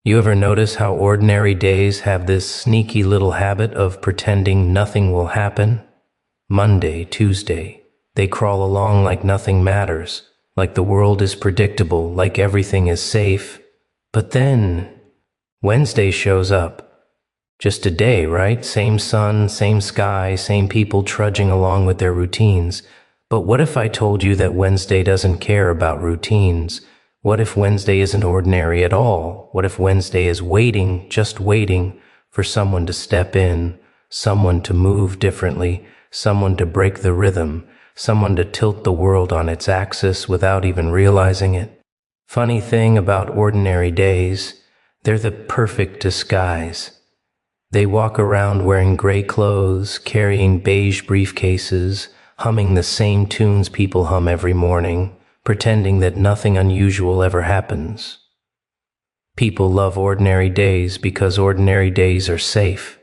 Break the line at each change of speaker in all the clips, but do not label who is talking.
You ever notice how ordinary days have this sneaky little habit of pretending nothing will happen? Monday, Tuesday, they crawl along like nothing matters, like the world is predictable, like everything is safe. But then, Wednesday shows up. Just a day, right? Same sun, same sky, same people trudging along with their routines. But what if I told you that Wednesday doesn't care about routines? What if Wednesday isn't ordinary at all? What if Wednesday is waiting, just waiting, for someone to step in, someone to move differently, someone to break the rhythm, someone to tilt the world on its axis without even realizing it? Funny thing about ordinary days, they're the perfect disguise. They walk around wearing gray clothes, carrying beige briefcases, humming the same tunes people hum every morning, pretending that nothing unusual ever happens. People love ordinary days because ordinary days are safe.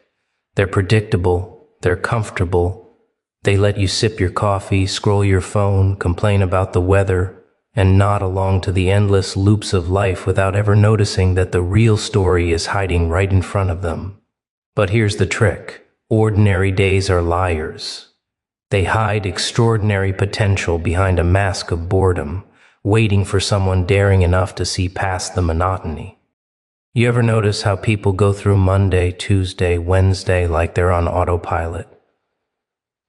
They're predictable, they're comfortable. They let you sip your coffee, scroll your phone, complain about the weather, and nod along to the endless loops of life without ever noticing that the real story is hiding right in front of them. But here's the trick. Ordinary days are liars. They hide extraordinary potential behind a mask of boredom, waiting for someone daring enough to see past the monotony. You ever notice how people go through Monday, Tuesday, Wednesday like they're on autopilot?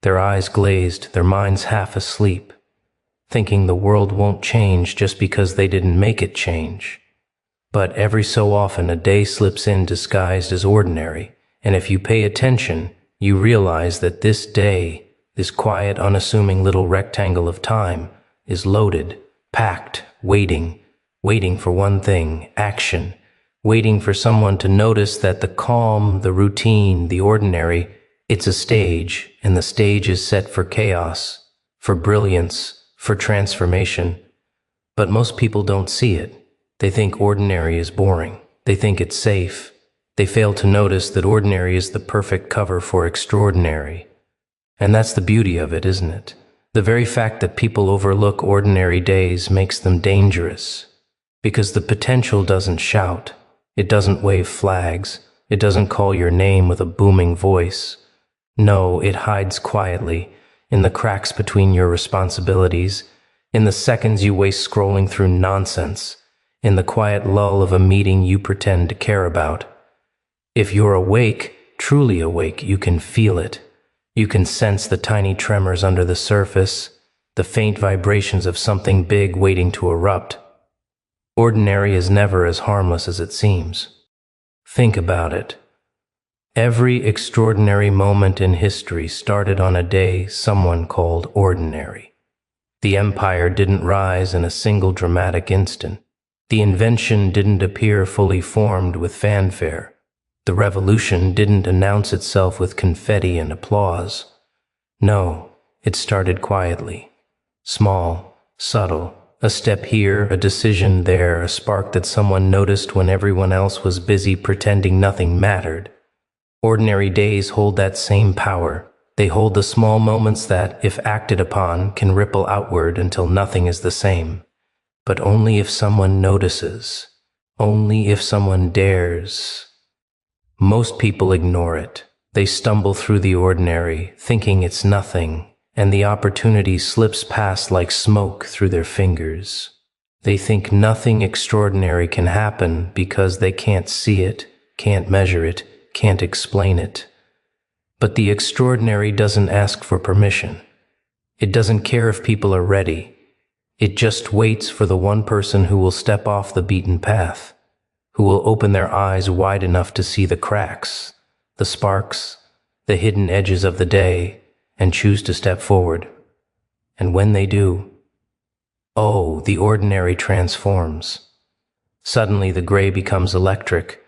Their eyes glazed, their minds half asleep, thinking the world won't change just because they didn't make it change. But every so often a day slips in disguised as ordinary, and if you pay attention, you realize that this day, this quiet, unassuming little rectangle of time, is loaded, packed, waiting for one thing, action, waiting for someone to notice that the calm, the routine, the ordinary, it's a stage, and the stage is set for chaos, for brilliance, for transformation. But most people don't see it. They think ordinary is boring. They think it's safe. They fail to notice that ordinary is the perfect cover for extraordinary. And that's the beauty of it, isn't it? The very fact that people overlook ordinary days makes them dangerous. Because the potential doesn't shout. It doesn't wave flags. It doesn't call your name with a booming voice. No, it hides quietly, in the cracks between your responsibilities, in the seconds you waste scrolling through nonsense, in the quiet lull of a meeting you pretend to care about. If you're awake, truly awake, you can feel it. You can sense the tiny tremors under the surface, the faint vibrations of something big waiting to erupt. Ordinary is never as harmless as it seems. Think about it. Every extraordinary moment in history started on a day someone called ordinary. The empire didn't rise in a single dramatic instant. The invention didn't appear fully formed with fanfare. The revolution didn't announce itself with confetti and applause. No, it started quietly. Small, subtle, a step here, a decision there, a spark that someone noticed when everyone else was busy pretending nothing mattered. Ordinary days hold that same power. They hold the small moments that, if acted upon, can ripple outward until nothing is the same. But only if someone notices. Only if someone dares. Most people ignore it. They stumble through the ordinary, thinking it's nothing, and the opportunity slips past like smoke through their fingers. They think nothing extraordinary can happen because they can't see it, can't measure it, can't explain it. But the extraordinary doesn't ask for permission. It doesn't care if people are ready. It just waits for the one person who will step off the beaten path, who will open their eyes wide enough to see the cracks, the sparks, the hidden edges of the day, and choose to step forward. And when they do, oh, the ordinary transforms. Suddenly the gray becomes electric,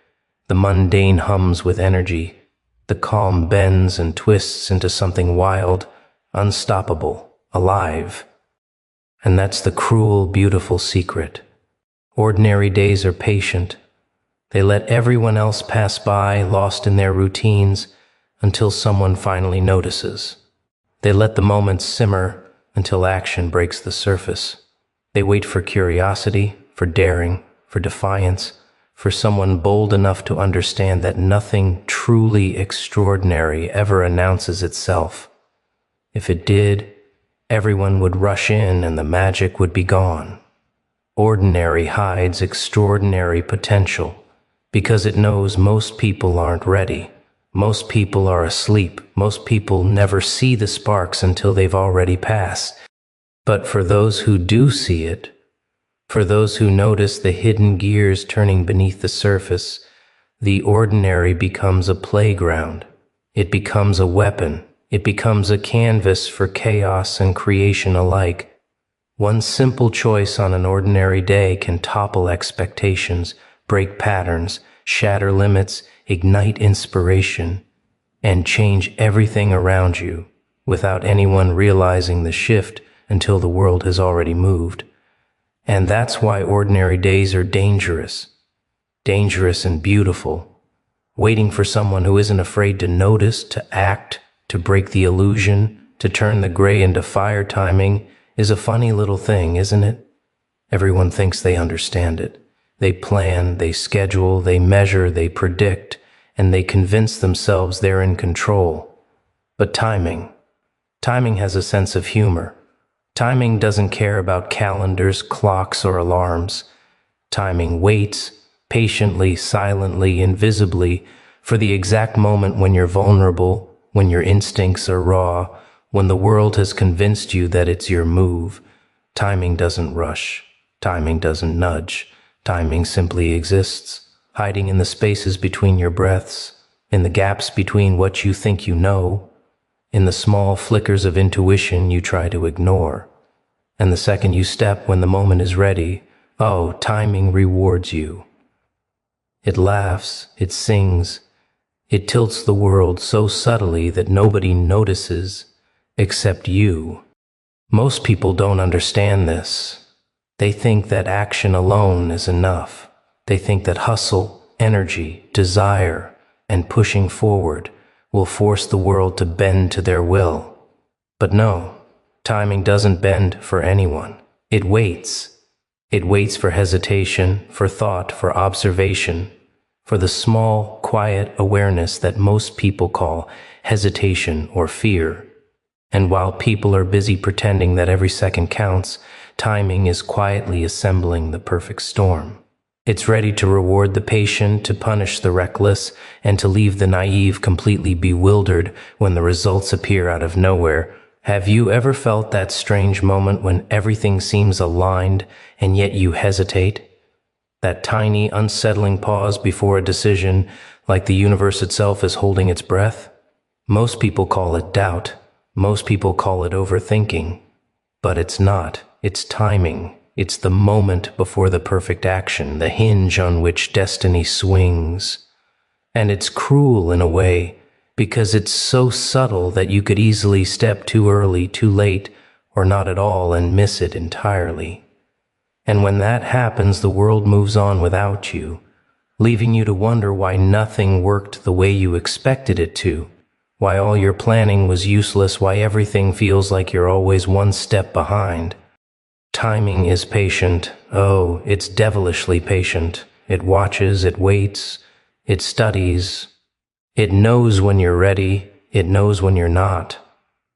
the mundane hums with energy, the calm bends and twists into something wild, unstoppable, alive. And that's the cruel, beautiful secret. Ordinary days are patient. They let everyone else pass by, lost in their routines, until someone finally notices. They let the moments simmer until action breaks the surface. They wait for curiosity, for daring, for defiance, for someone bold enough to understand that nothing truly extraordinary ever announces itself. If it did, everyone would rush in and the magic would be gone. Ordinary hides extraordinary potential because it knows most people aren't ready. Most people are asleep. Most people never see the sparks until they've already passed. But for those who do see it, for those who notice the hidden gears turning beneath the surface, the ordinary becomes a playground. It becomes a weapon. It becomes a canvas for chaos and creation alike. One simple choice on an ordinary day can topple expectations, break patterns, shatter limits, ignite inspiration, and change everything around you without anyone realizing the shift until the world has already moved. And that's why ordinary days are dangerous. Dangerous and beautiful. Waiting for someone who isn't afraid to notice, to act, to break the illusion, to turn the gray into fire. Timing is a funny little thing, isn't it? Everyone thinks they understand it. They plan, they schedule, they measure, they predict, and they convince themselves they're in control. But timing has a sense of humor. Timing doesn't care about calendars, clocks, or alarms. Timing waits, patiently, silently, invisibly, for the exact moment when you're vulnerable, when your instincts are raw, when the world has convinced you that it's your move. Timing doesn't rush. Timing doesn't nudge. Timing simply exists, hiding in the spaces between your breaths, in the gaps between what you think you know, in the small flickers of intuition you try to ignore. And the second you step when the moment is ready, oh, timing rewards you. It laughs, it sings, it tilts the world so subtly that nobody notices except you. Most people don't understand this. They think that action alone is enough. They think that hustle, energy, desire, and pushing forward will force the world to bend to their will. But no, timing doesn't bend for anyone. It waits. It waits for hesitation, for thought, for observation, for the small, quiet awareness that most people call hesitation or fear. And while people are busy pretending that every second counts, timing is quietly assembling the perfect storm. It's ready to reward the patient, to punish the reckless, and to leave the naive completely bewildered when the results appear out of nowhere. Have you ever felt that strange moment when everything seems aligned and yet you hesitate? That tiny, unsettling pause before a decision, like the universe itself is holding its breath? Most people call it doubt. Most people call it overthinking. But it's not. It's timing. It's the moment before the perfect action, the hinge on which destiny swings. And it's cruel in a way, because it's so subtle that you could easily step too early, too late, or not at all and miss it entirely. And when that happens, the world moves on without you, leaving you to wonder why nothing worked the way you expected it to, why all your planning was useless, why everything feels like you're always one step behind. Timing is patient. Oh, it's devilishly patient. It watches, it waits, it studies. It knows when you're ready. It knows when you're not.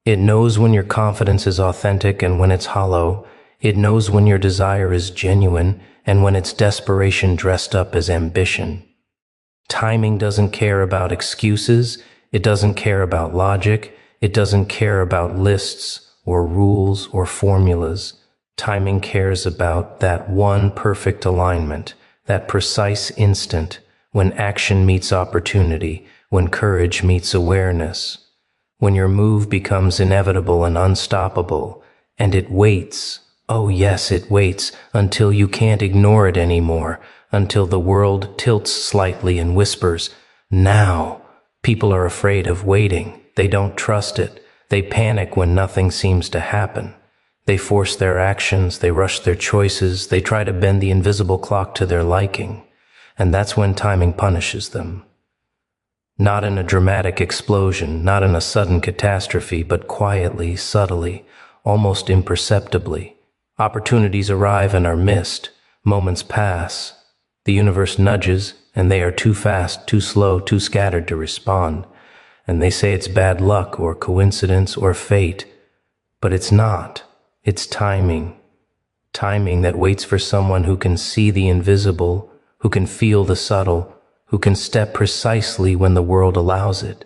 It knows when your confidence is authentic and when it's hollow. It knows when your desire is genuine and when it's desperation dressed up as ambition. Timing doesn't care about excuses. It doesn't care about logic. It doesn't care about lists or rules or formulas. Timing cares about that one perfect alignment, that precise instant when action meets opportunity, when courage meets awareness, when your move becomes inevitable and unstoppable, and it waits. Oh yes, it waits until you can't ignore it anymore, until the world tilts slightly and whispers, now. People are afraid of waiting. They don't trust it. They panic when nothing seems to happen. They force their actions, they rush their choices, they try to bend the invisible clock to their liking. And that's when timing punishes them. Not in a dramatic explosion, not in a sudden catastrophe, but quietly, subtly, almost imperceptibly. Opportunities arrive and are missed. Moments pass. The universe nudges, and they are too fast, too slow, too scattered to respond. And they say it's bad luck or coincidence or fate. But it's not. It's timing. Timing that waits for someone who can see the invisible, who can feel the subtle, who can step precisely when the world allows it.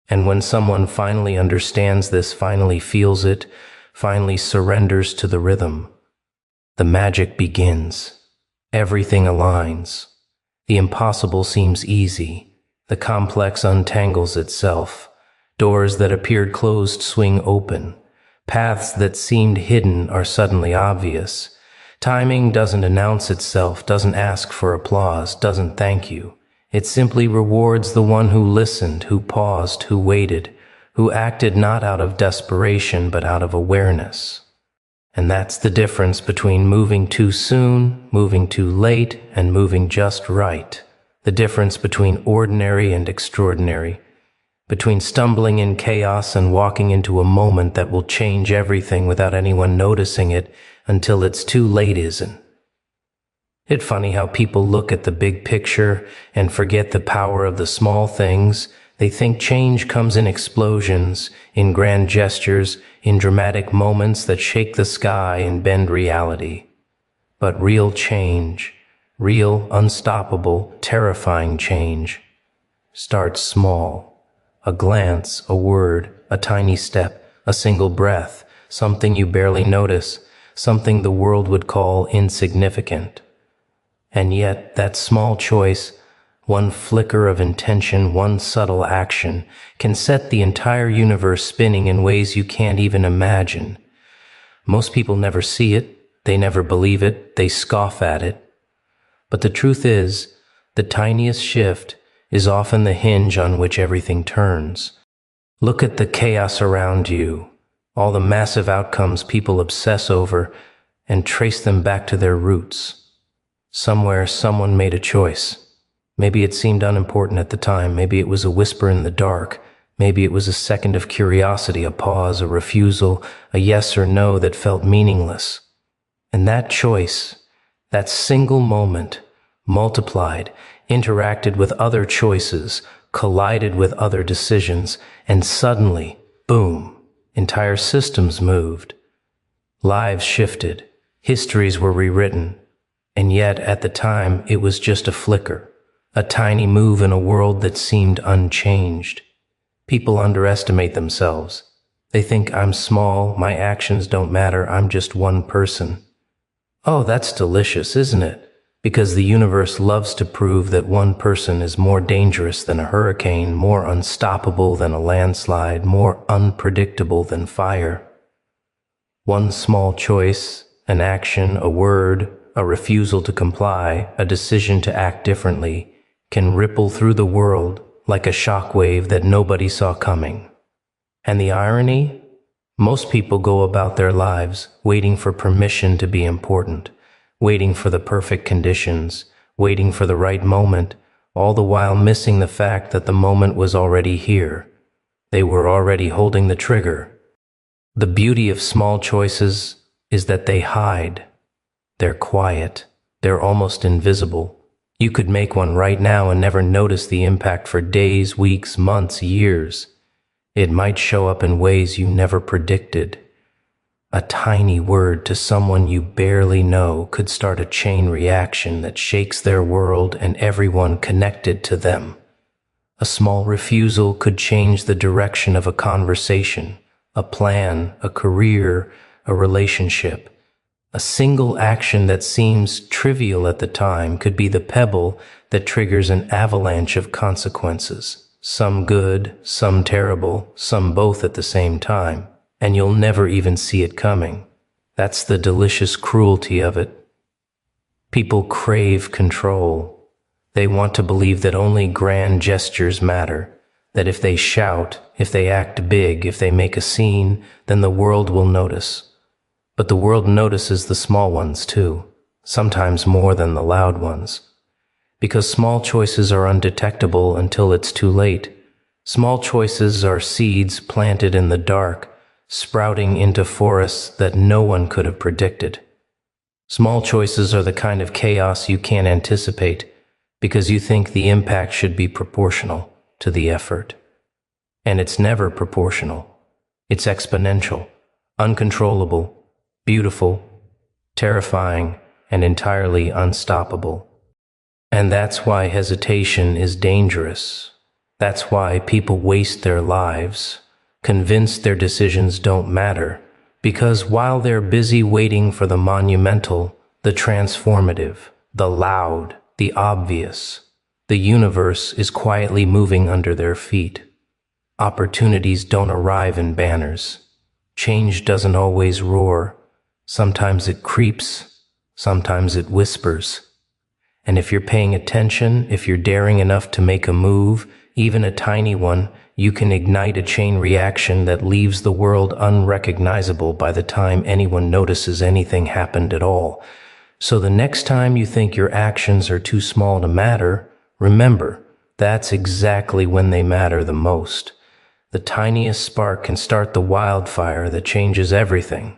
And when someone finally understands this, finally feels it, finally surrenders to the rhythm, the magic begins. Everything aligns. The impossible seems easy. The complex untangles itself. Doors that appeared closed swing open. Paths that seemed hidden are suddenly obvious. Timing doesn't announce itself, doesn't ask for applause, doesn't thank you. It simply rewards the one who listened, who paused, who waited, who acted not out of desperation but out of awareness. And that's the difference between moving too soon, moving too late, and moving just right. The difference between ordinary and extraordinary. Between stumbling in chaos and walking into a moment that will change everything without anyone noticing it until it's too late, isn't. It's funny how people look at the big picture and forget the power of the small things. They think change comes in explosions, in grand gestures, in dramatic moments that shake the sky and bend reality. But real change, real, unstoppable, terrifying change, starts small. A glance, a word, a tiny step, a single breath, something you barely notice, something the world would call insignificant. And yet, that small choice, one flicker of intention, one subtle action, can set the entire universe spinning in ways you can't even imagine. Most people never see it, they never believe it, they scoff at it. But the truth is, the tiniest shift is often the hinge on which everything turns. Look at the chaos around you, all the massive outcomes people obsess over, and trace them back to their roots. Somewhere, someone made a choice. Maybe it seemed unimportant at the time. Maybe it was a whisper in the dark. Maybe it was a second of curiosity, a pause, a refusal, a yes or no that felt meaningless. And that choice, that single moment, multiplied, interacted with other choices, collided with other decisions, and suddenly, boom, entire systems moved. Lives shifted. Histories were rewritten. And yet, at the time, it was just a flicker, a tiny move in a world that seemed unchanged. People underestimate themselves. They think, I'm small, my actions don't matter, I'm just one person. Oh, that's delicious, isn't it? Because the universe loves to prove that one person is more dangerous than a hurricane, more unstoppable than a landslide, more unpredictable than fire. One small choice, an action, a word, a refusal to comply, a decision to act differently, can ripple through the world like a shockwave that nobody saw coming. And the irony? Most people go about their lives waiting for permission to be important, waiting for the perfect conditions, waiting for the right moment, all the while missing the fact that the moment was already here. They were already holding the trigger. The beauty of small choices is that they hide. They're quiet. They're almost invisible. You could make one right now and never notice the impact for days, weeks, months, years. It might show up in ways you never predicted. A tiny word to someone you barely know could start a chain reaction that shakes their world and everyone connected to them. A small refusal could change the direction of a conversation, a plan, a career, a relationship. A single action that seems trivial at the time could be the pebble that triggers an avalanche of consequences, some good, some terrible, some both at the same time, and you'll never even see it coming. That's the delicious cruelty of it. People crave control. They want to believe that only grand gestures matter, that if they shout, if they act big, if they make a scene, then the world will notice. But the world notices the small ones too, sometimes more than the loud ones. Because small choices are undetectable until it's too late. Small choices are seeds planted in the dark, sprouting into forests that no one could have predicted. Small choices are the kind of chaos you can't anticipate because you think the impact should be proportional to the effort. And it's never proportional. It's exponential, uncontrollable, beautiful, terrifying, and entirely unstoppable. And that's why hesitation is dangerous. That's why people waste their lives, convinced their decisions don't matter, because while they're busy waiting for the monumental, the transformative, the loud, the obvious, the universe is quietly moving under their feet. Opportunities don't arrive in banners. Change doesn't always roar. Sometimes it creeps. Sometimes it whispers. And if you're paying attention, if you're daring enough to make a move, even a tiny one, you can ignite a chain reaction that leaves the world unrecognizable by the time anyone notices anything happened at all. So the next time you think your actions are too small to matter, remember, that's exactly when they matter the most. The tiniest spark can start the wildfire that changes everything.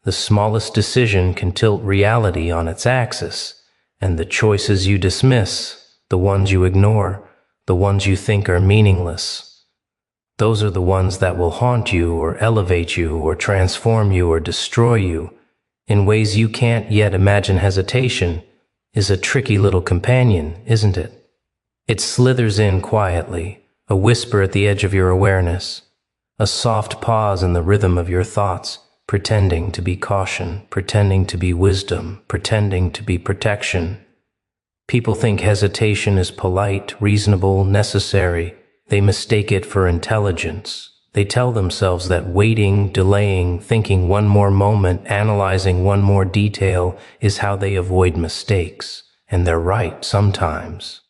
The smallest decision can tilt reality on its axis. And the choices you dismiss, the ones you ignore, the ones you think are meaningless, those are the ones that will haunt you or elevate you or transform you or destroy you in ways you can't yet imagine. Hesitation is a tricky little companion, isn't it? It slithers in quietly, a whisper at the edge of your awareness, a soft pause in the rhythm of your thoughts, pretending to be caution, pretending to be wisdom, pretending to be protection. People think hesitation is polite, reasonable, necessary. They mistake it for intelligence. They tell themselves that waiting, delaying, thinking one more moment, analyzing one more detail is how they avoid mistakes. And they're right sometimes.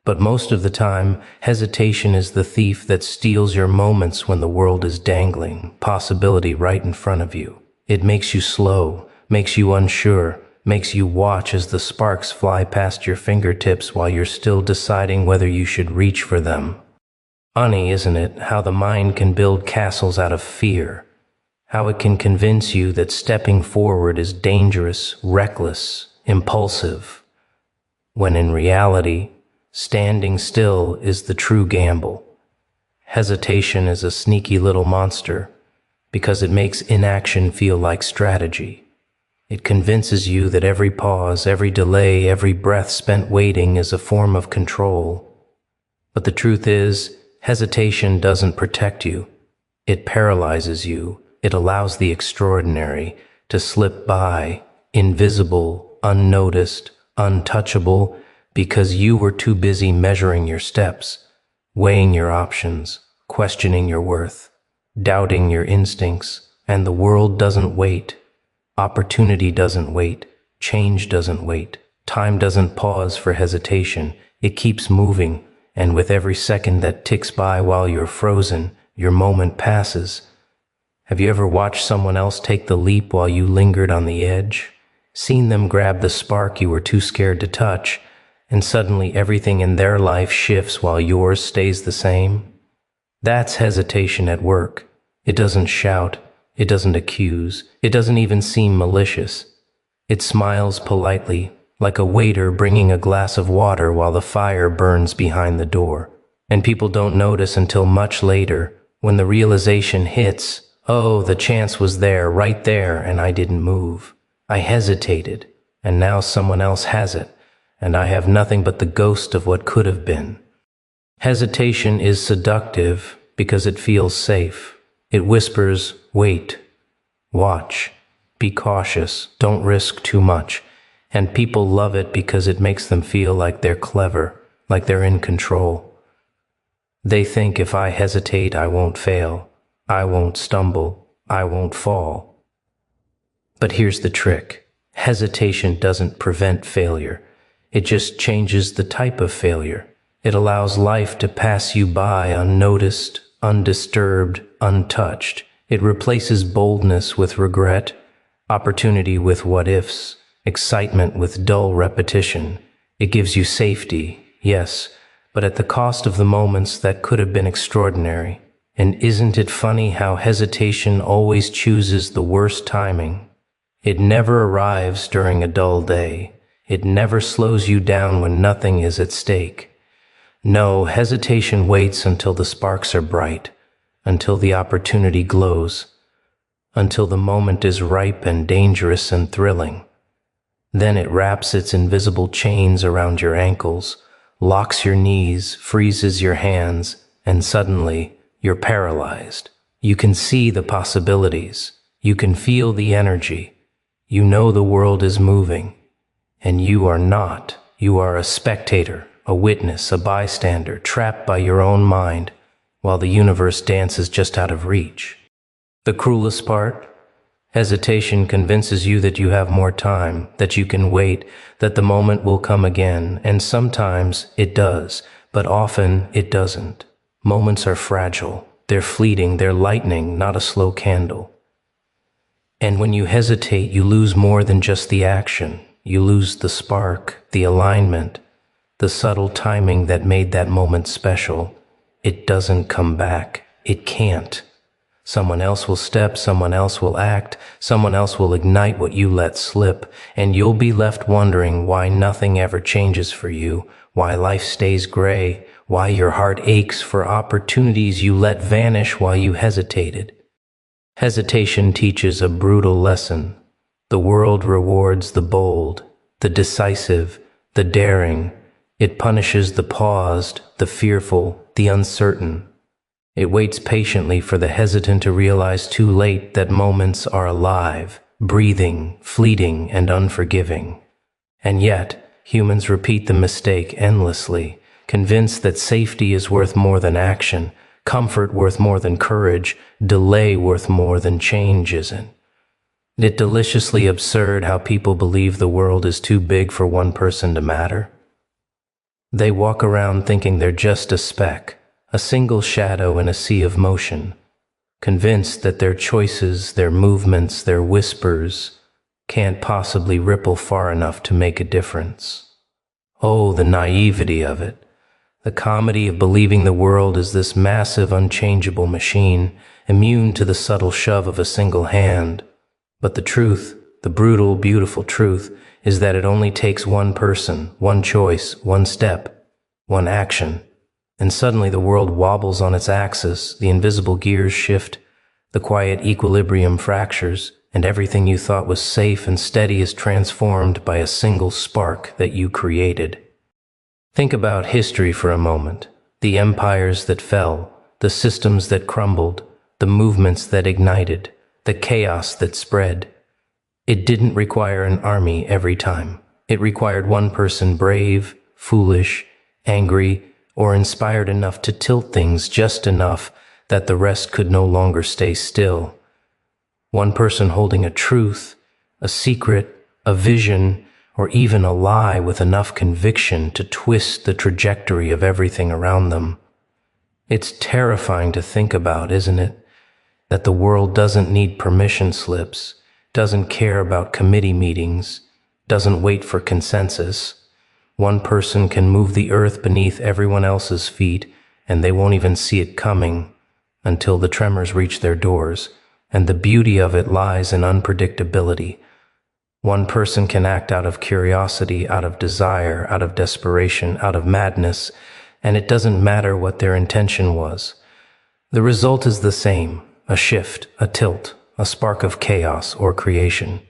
But most of the time, hesitation is the thief that steals your moments when the world is dangling possibility right in front of you. It makes you slow, makes you unsure, makes you watch as the sparks fly past your fingertips while you're still deciding whether you should reach for them. Funny, isn't it, how the mind can build castles out of fear? How it can convince you that stepping forward is dangerous, reckless, impulsive, when in reality, standing still is the true gamble. Hesitation is a sneaky little monster because it makes inaction feel like strategy. It convinces you that every pause, every delay, every breath spent waiting is a form of control. But the truth is, hesitation doesn't protect you. It paralyzes you. It allows the extraordinary to slip by, invisible, unnoticed, untouchable, because you were too busy measuring your steps, weighing your options, questioning your worth, doubting your instincts, and the world doesn't wait. Opportunity doesn't wait. Change doesn't wait. Time doesn't pause for hesitation. It keeps moving, and with every second that ticks by while you're frozen, your moment passes. Have you ever watched someone else take the leap while you lingered on the edge? Seen them grab the spark you were too scared to touch, and suddenly everything in their life shifts while yours stays the same? That's hesitation at work. It doesn't shout. It doesn't accuse. It doesn't even seem malicious. It smiles politely, like a waiter bringing a glass of water while the fire burns behind the door. And people don't notice until much later, when the realization hits, oh, the chance was there, right there, and I didn't move. I hesitated, and now someone else has it. And I have nothing but the ghost of what could have been. Hesitation is seductive because it feels safe. It whispers, wait, watch, be cautious, don't risk too much. And people love it because it makes them feel like they're clever, like they're in control. They think if I hesitate, I won't fail, I won't stumble, I won't fall. But here's the trick. Hesitation doesn't prevent failure. It just changes the type of failure. It allows life to pass you by unnoticed, undisturbed, untouched. It replaces boldness with regret, opportunity with what-ifs, excitement with dull repetition. It gives you safety, yes, but at the cost of the moments that could have been extraordinary. And isn't it funny how hesitation always chooses the worst timing? It never arrives during a dull day. It never slows you down when nothing is at stake. No, hesitation waits until the sparks are bright, until the opportunity glows, until the moment is ripe and dangerous and thrilling. Then it wraps its invisible chains around your ankles, locks your knees, freezes your hands, and suddenly you're paralyzed. You can see the possibilities. You can feel the energy. You know the world is moving. And you are not. You are a spectator, a witness, a bystander, trapped by your own mind, while the universe dances just out of reach. The cruelest part? Hesitation convinces you that you have more time, that you can wait, that the moment will come again, and sometimes it does, but often it doesn't. Moments are fragile, they're fleeting, they're lightning, not a slow candle. And when you hesitate, you lose more than just the action. You lose the spark, the alignment, the subtle timing that made that moment special. It doesn't come back. It can't. Someone else will step, someone else will act, someone else will ignite what you let slip, and you'll be left wondering why nothing ever changes for you, why life stays gray, why your heart aches for opportunities you let vanish while you hesitated. Hesitation teaches a brutal lesson. The world rewards the bold, the decisive, the daring. It punishes the paused, the fearful, the uncertain. It waits patiently for the hesitant to realize too late that moments are alive, breathing, fleeting, and unforgiving. And yet, humans repeat the mistake endlessly, convinced that safety is worth more than action, comfort worth more than courage, delay worth more than change isn't. It's deliciously absurd how people believe the world is too big for one person to matter. They walk around thinking they're just a speck, a single shadow in a sea of motion, convinced that their choices, their movements, their whispers can't possibly ripple far enough to make a difference. Oh, the naivety of it. The comedy of believing the world is this massive, unchangeable machine, immune to the subtle shove of a single hand. But the truth, the brutal, beautiful truth, is that it only takes one person, one choice, one step, one action, and suddenly the world wobbles on its axis, the invisible gears shift, the quiet equilibrium fractures, and everything you thought was safe and steady is transformed by a single spark that you created. Think about history for a moment, the empires that fell, the systems that crumbled, the movements that ignited, the chaos that spread. It didn't require an army every time. It required one person brave, foolish, angry, or inspired enough to tilt things just enough that the rest could no longer stay still. One person holding a truth, a secret, a vision, or even a lie with enough conviction to twist the trajectory of everything around them. It's terrifying to think about, isn't it? That the world doesn't need permission slips, doesn't care about committee meetings, doesn't wait for consensus. One person can move the earth beneath everyone else's feet, and they won't even see it coming until the tremors reach their doors, and the beauty of it lies in unpredictability. One person can act out of curiosity, out of desire, out of desperation, out of madness, and it doesn't matter what their intention was. The result is the same. A shift, a tilt, a spark of chaos or creation.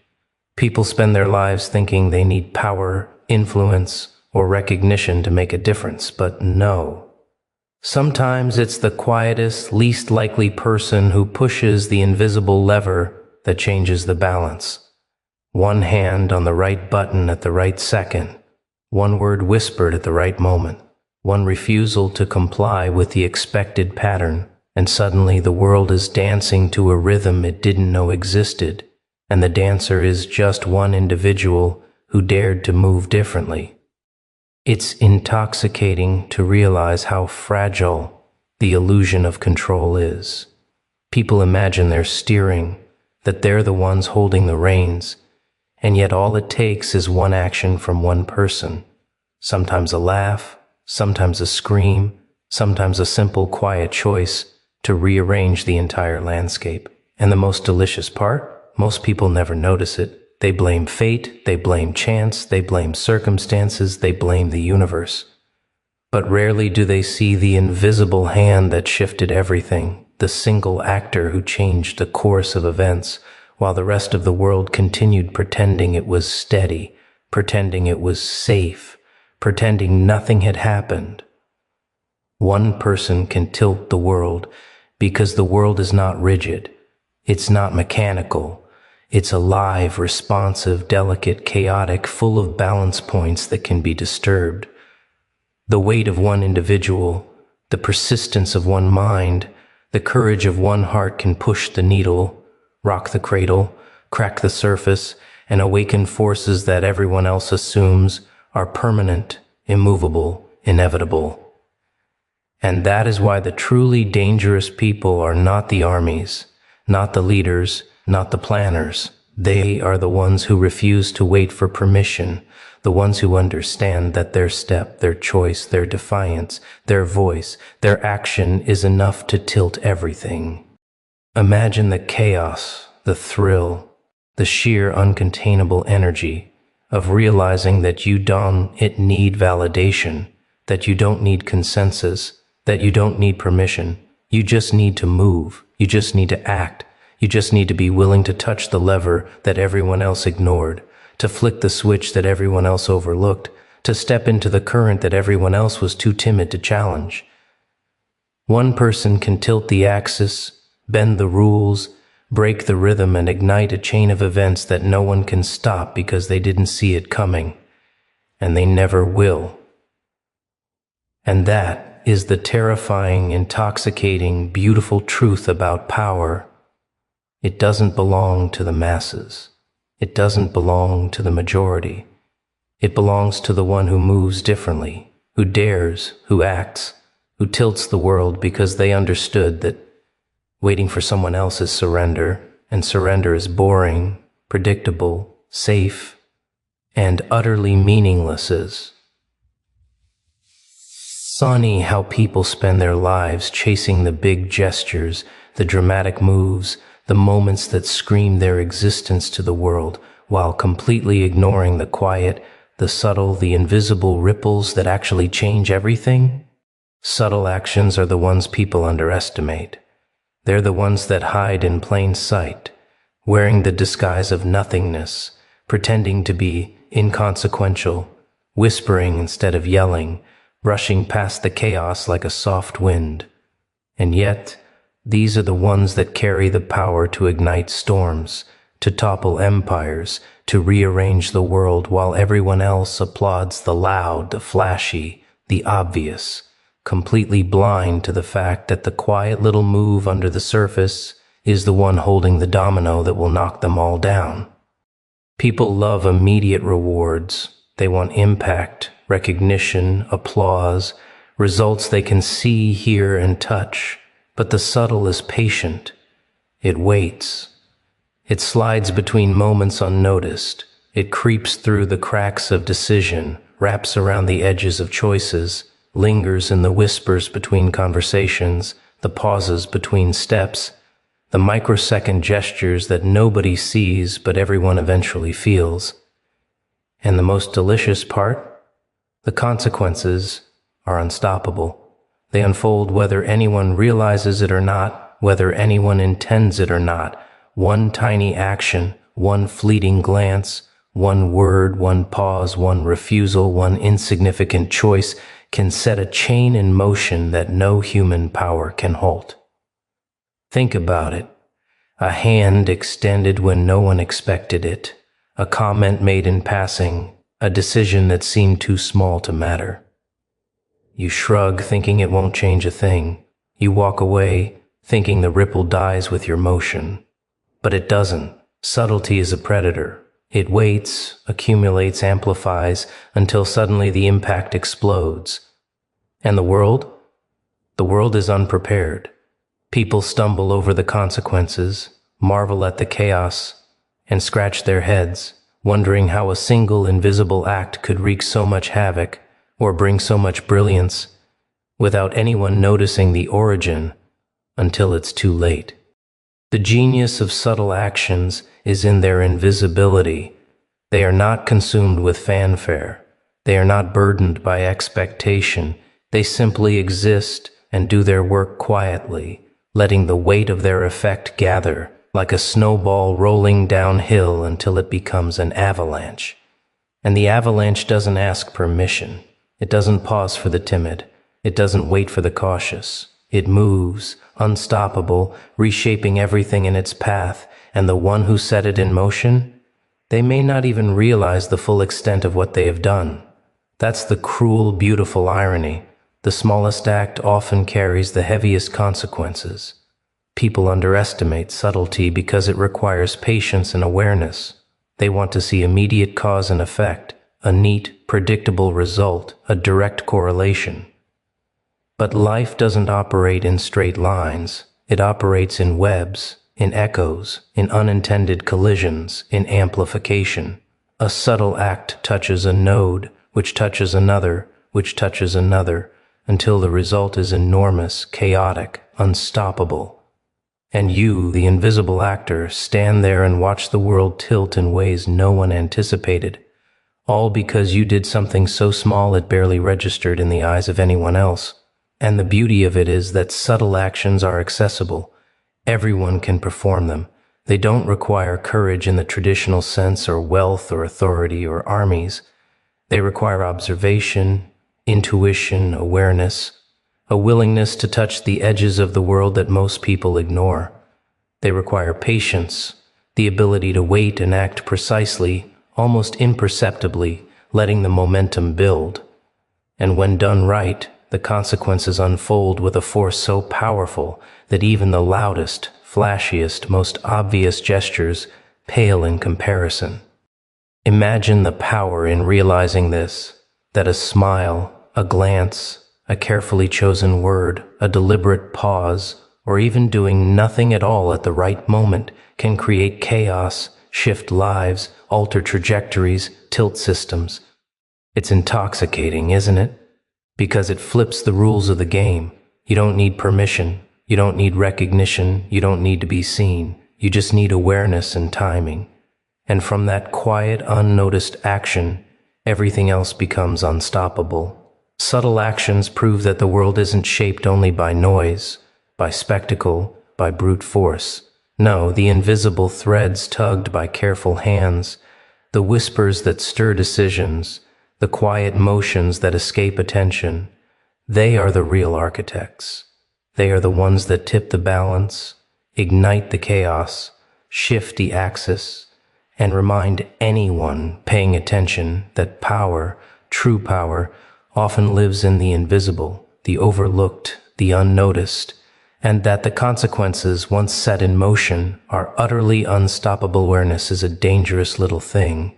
People spend their lives thinking they need power, influence, or recognition to make a difference, but no. Sometimes it's the quietest, least likely person who pushes the invisible lever that changes the balance. One hand on the right button at the right second, one word whispered at the right moment, one refusal to comply with the expected pattern. And suddenly the world is dancing to a rhythm it didn't know existed, and the dancer is just one individual who dared to move differently. It's intoxicating to realize how fragile the illusion of control is. People imagine they're steering, that they're the ones holding the reins, and yet all it takes is one action from one person. Sometimes a laugh, sometimes a scream, sometimes a simple, quiet choice to rearrange the entire landscape. And the most delicious part? Most people never notice it. They blame fate, they blame chance, they blame circumstances, they blame the universe. But rarely do they see the invisible hand that shifted everything, the single actor who changed the course of events, while the rest of the world continued pretending it was steady, pretending it was safe, pretending nothing had happened. One person can tilt the world because the world is not rigid, it's not mechanical, it's alive, responsive, delicate, chaotic, full of balance points that can be disturbed. The weight of one individual, the persistence of one mind, the courage of one heart can push the needle, rock the cradle, crack the surface, and awaken forces that everyone else assumes are permanent, immovable, inevitable. And that is why the truly dangerous people are not the armies, not the leaders, not the planners. They are the ones who refuse to wait for permission, the ones who understand that their step, their choice, their defiance, their voice, their action is enough to tilt everything. Imagine the chaos, the thrill, the sheer uncontainable energy of realizing that you don't need validation, that you don't need consensus, that you don't need permission. You just need to move. You just need to act. You just need to be willing to touch the lever that everyone else ignored, to flick the switch that everyone else overlooked, to step into the current that everyone else was too timid to challenge. One person can tilt the axis, bend the rules, break the rhythm, and ignite a chain of events that no one can stop because they didn't see it coming, and they never will. And that is the terrifying, intoxicating, beautiful truth about power. It doesn't belong to the masses. It doesn't belong to the majority. It belongs to the one who moves differently, who dares, who acts, who tilts the world because they understood that waiting for someone else is surrender, and surrender is boring, predictable, safe, and utterly meaningless. Funny how people spend their lives chasing the big gestures, the dramatic moves, the moments that scream their existence to the world, while completely ignoring the quiet, the subtle, the invisible ripples that actually change everything. Subtle actions are the ones people underestimate. They're the ones that hide in plain sight, wearing the disguise of nothingness, pretending to be inconsequential, whispering instead of yelling, brushing past the chaos like a soft wind. And yet, these are the ones that carry the power to ignite storms, to topple empires, to rearrange the world while everyone else applauds the loud, the flashy, the obvious, completely blind to the fact that the quiet little move under the surface is the one holding the domino that will knock them all down. People love immediate rewards. They want impact, recognition, applause, results they can see, hear, and touch. But the subtle is patient. It waits. It slides between moments unnoticed. It creeps through the cracks of decision, wraps around the edges of choices, lingers in the whispers between conversations, the pauses between steps, the microsecond gestures that nobody sees but everyone eventually feels. And the most delicious part? The consequences are unstoppable. They unfold whether anyone realizes it or not, whether anyone intends it or not. One tiny action, one fleeting glance, one word, one pause, one refusal, one insignificant choice can set a chain in motion that no human power can halt. Think about it. A hand extended when no one expected it, a comment made in passing, a decision that seemed too small to matter. You shrug, thinking it won't change a thing. You walk away, thinking the ripple dies with your motion. But it doesn't. Subtlety is a predator. It waits, accumulates, amplifies, until suddenly the impact explodes. And the world? The world is unprepared. People stumble over the consequences, marvel at the chaos, and scratch their heads, wondering how a single invisible act could wreak so much havoc or bring so much brilliance without anyone noticing the origin until it's too late. The genius of subtle actions is in their invisibility. They are not consumed with fanfare. They are not burdened by expectation. They simply exist and do their work quietly, letting the weight of their effect gather like a snowball rolling downhill until it becomes an avalanche. And the avalanche doesn't ask permission. It doesn't pause for the timid. It doesn't wait for the cautious. It moves, unstoppable, reshaping everything in its path, and the one who set it in motion, they may not even realize the full extent of what they have done. That's the cruel, beautiful irony. The smallest act often carries the heaviest consequences. People underestimate subtlety because it requires patience and awareness. They want to see immediate cause and effect, a neat, predictable result, a direct correlation. But life doesn't operate in straight lines. It operates in webs, in echoes, in unintended collisions, in amplification. A subtle act touches a node, which touches another, which touches another, until the result is enormous, chaotic, unstoppable. And you, the invisible actor, stand there and watch the world tilt in ways no one anticipated, all because you did something so small it barely registered in the eyes of anyone else. And the beauty of it is that subtle actions are accessible. Everyone can perform them. They don't require courage in the traditional sense, or wealth, or authority, or armies. They require observation, intuition, awareness, a willingness to touch the edges of the world that most people ignore. They require patience, the ability to wait and act precisely, almost imperceptibly, letting the momentum build. And when done right, the consequences unfold with a force so powerful that even the loudest, flashiest, most obvious gestures pale in comparison. Imagine the power in realizing this, that a smile, a glance, a carefully chosen word, a deliberate pause, or even doing nothing at all at the right moment can create chaos, shift lives, alter trajectories, tilt systems. It's intoxicating, isn't it? Because it flips the rules of the game. You don't need permission. You don't need recognition. You don't need to be seen. You just need awareness and timing. And from that quiet, unnoticed action, everything else becomes unstoppable. Subtle actions prove that the world isn't shaped only by noise, by spectacle, by brute force. No, the invisible threads tugged by careful hands, the whispers that stir decisions, the quiet motions that escape attention, they are the real architects. They are the ones that tip the balance, ignite the chaos, shift the axis, and remind anyone paying attention that power, true power, often lives in the invisible, the overlooked, the unnoticed, and that the consequences, once set in motion, are utterly unstoppable. Awareness is a dangerous little thing.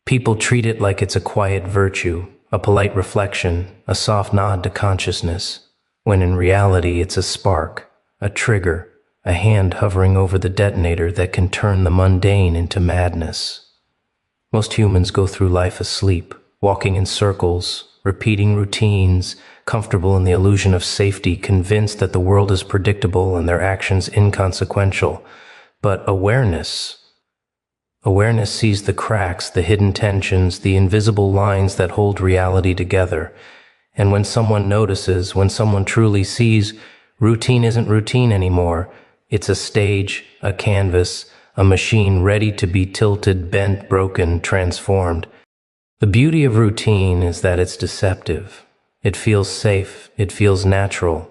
People treat it like it's a quiet virtue, a polite reflection, a soft nod to consciousness, when in reality it's a spark, a trigger, a hand hovering over the detonator that can turn the mundane into madness. Most humans go through life asleep, walking in circles, repeating routines, comfortable in the illusion of safety, convinced that the world is predictable and their actions inconsequential. But awareness sees the cracks, the hidden tensions, the invisible lines that hold reality together. And when someone notices, when someone truly sees, routine isn't routine anymore. It's a stage, a canvas, a machine ready to be tilted, bent, broken, transformed. The beauty of routine is that it's deceptive. It feels safe. It feels natural.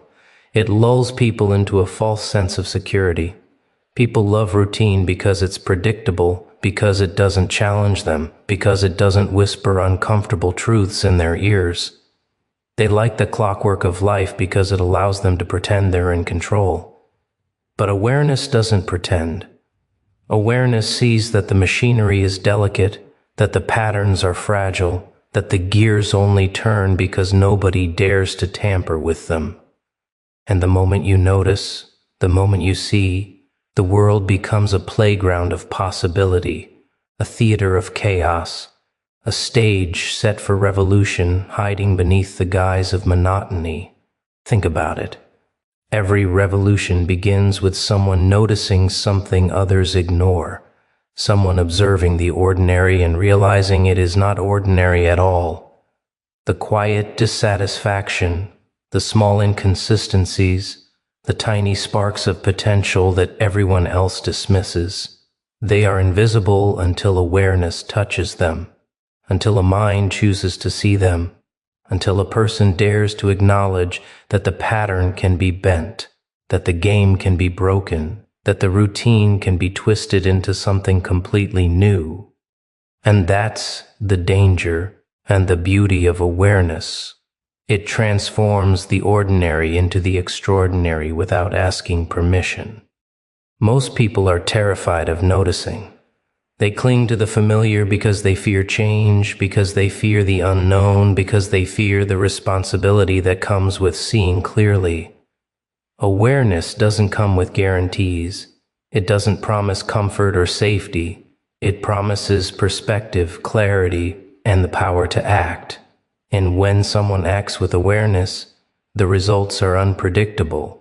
It lulls people into a false sense of security. People love routine because it's predictable, because it doesn't challenge them, because it doesn't whisper uncomfortable truths in their ears. They like the clockwork of life because it allows them to pretend they're in control. But awareness doesn't pretend. Awareness sees that the machinery is delicate, that the patterns are fragile, that the gears only turn because nobody dares to tamper with them. And the moment you notice, the moment you see, the world becomes a playground of possibility, a theater of chaos, a stage set for revolution hiding beneath the guise of monotony. Think about it. Every revolution begins with someone noticing something others ignore, someone observing the ordinary and realizing it is not ordinary at all. The quiet dissatisfaction, the small inconsistencies, the tiny sparks of potential that everyone else dismisses. They are invisible until awareness touches them, until a mind chooses to see them, until a person dares to acknowledge that the pattern can be bent, that the game can be broken, that the routine can be twisted into something completely new. And that's the danger and the beauty of awareness. It transforms the ordinary into the extraordinary without asking permission. Most people are terrified of noticing. They cling to the familiar because they fear change, because they fear the unknown, because they fear the responsibility that comes with seeing clearly. Awareness doesn't come with guarantees. It doesn't promise comfort or safety. It promises perspective, clarity, and the power to act. And when someone acts with awareness, the results are unpredictable.